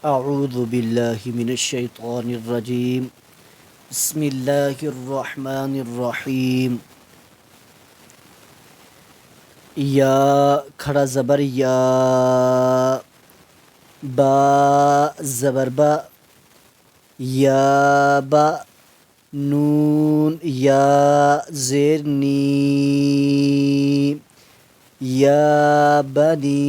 أعوذ بالله من الشيطان الرجيم. بسم الله الرحمن الرحيم. या खड़ा ज़बर या, बा ज़बर बा, या बा, नून या ज़ेर नी, या बनी,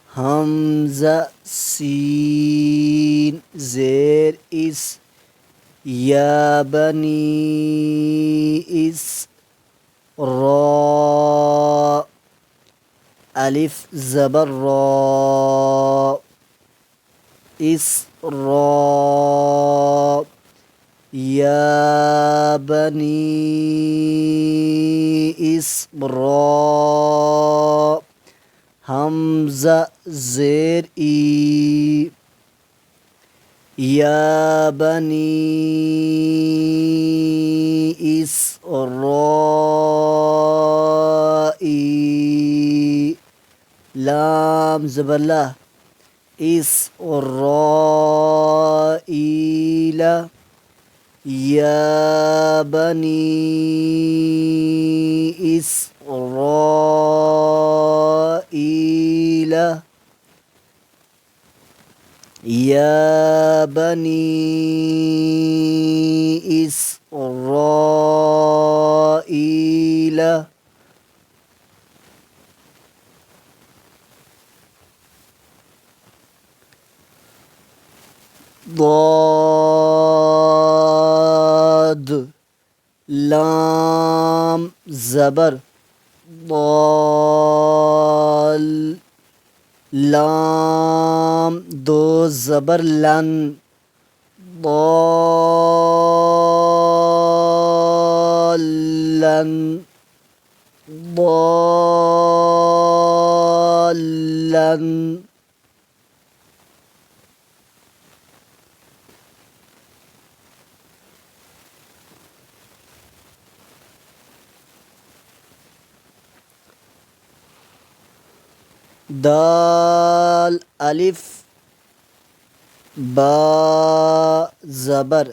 हमज़ा सीन ज़ेर इस, या बनी इस, را ألف زبر را إسراء يا بني إسراء همزة زير إي يا بني إسرائيل لام زبر إسرائيل يا بني إسرائيل يا بني إسرائيل ضاد لام زبر ضال لام دو زبر لن ضالا ضالا دال ألف با زبر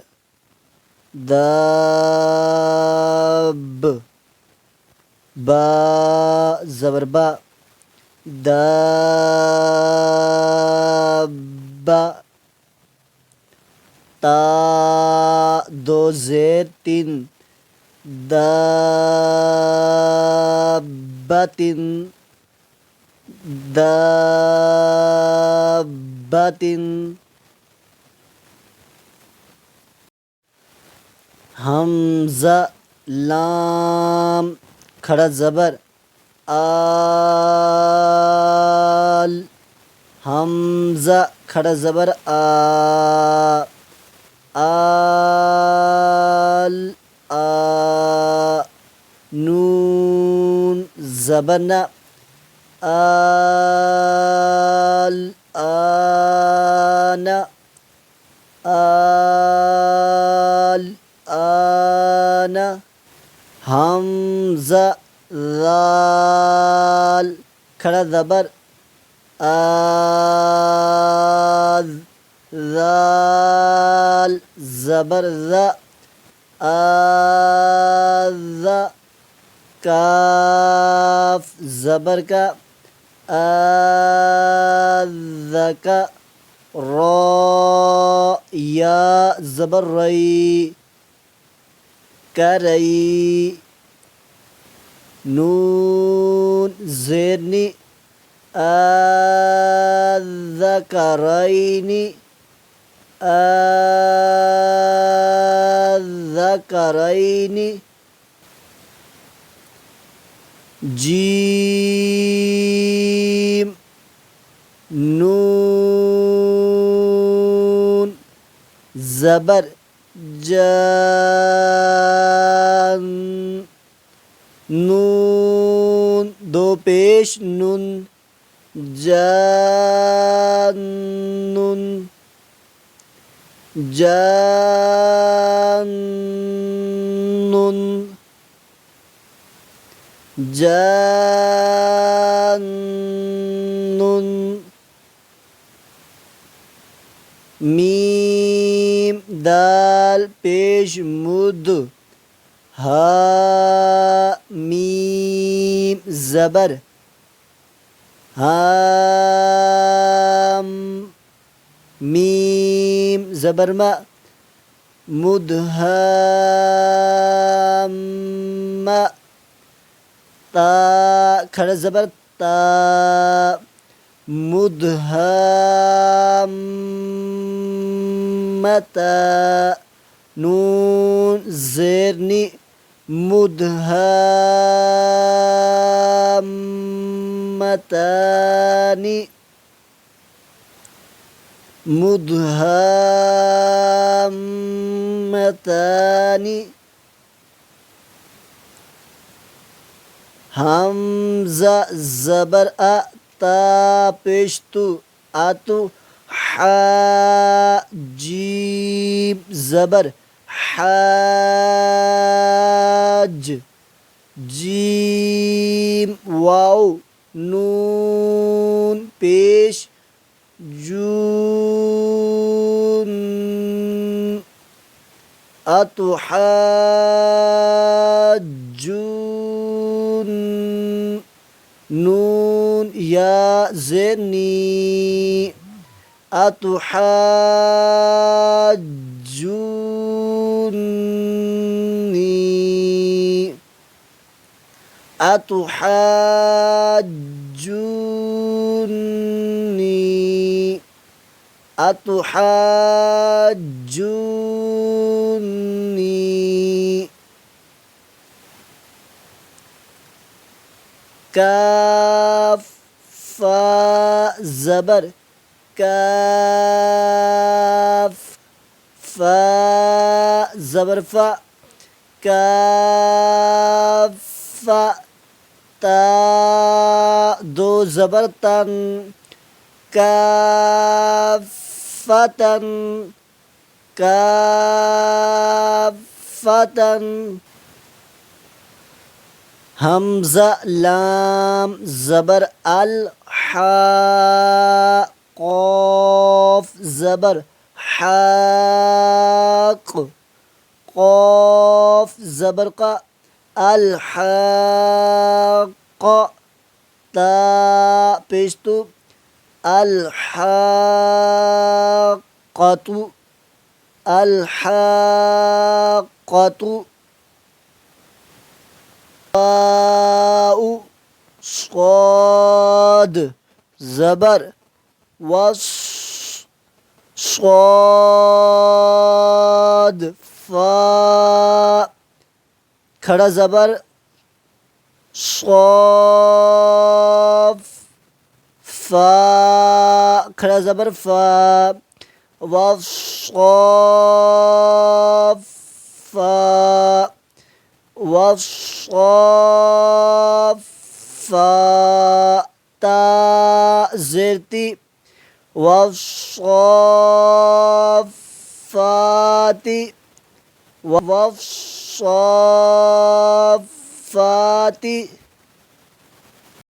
داب با زبر با داب تا دو زیر تین دابتن دابتن हमज़ा लाम खड़ा ज़बर आल हमज़ा खड़ा ज़बर आ आल आ नून ज़बरना आल आना आल आना हमज़ा ज़ाल खड़ा ज़बर आज़ ज़ाल ज़बर ज़ा आज़ काफ ज़बर का आज़ का را या ज़बर रई करई नून ज़ेरनी अज़करैनी अज़करैनी जीम नून ज़बर जान नून दो पेश नुन जाननुन जाननुन जाननुन मीम दाल पेश मुद हा मीम ज़बर हाम मीम ज़बर मा मुदहाम्मा ता खड़ा ज़बर ता मुदहाम्मता नून ज़ेरनी मुदहाम्मतानी मुदहाम्मतानी हमज़ा ज़बर अ ता पेशतु आतु हा जीम ज़बर हाज जीम वाव नून पेश जून अतुहाजून नून या ज़ेनी अतुहाजूनी अतुहाजूनी अतुहाजूनी काफ फा ज़बर काफ फा ज़बर फा काफ़ा ता दो ज़बर तन काफ़तन काफ़तन हमज़ा लाम ज़बर अल हा क़ाफ़ ज़बर हाक़ क़ाफ़ ज़बर क़ा अल हाक़ ता पेशतु अल हाक़तु अल हाक़तु वाउ स्वाद ज़बर वस स्वाद फा खड़ा ज़बर स्वाफ फा खड़ा ज़बर फा वाव स्वाफा वस्साफ़ा ता ज़ेरती वस्साफ़ाती वस्साफ़ाती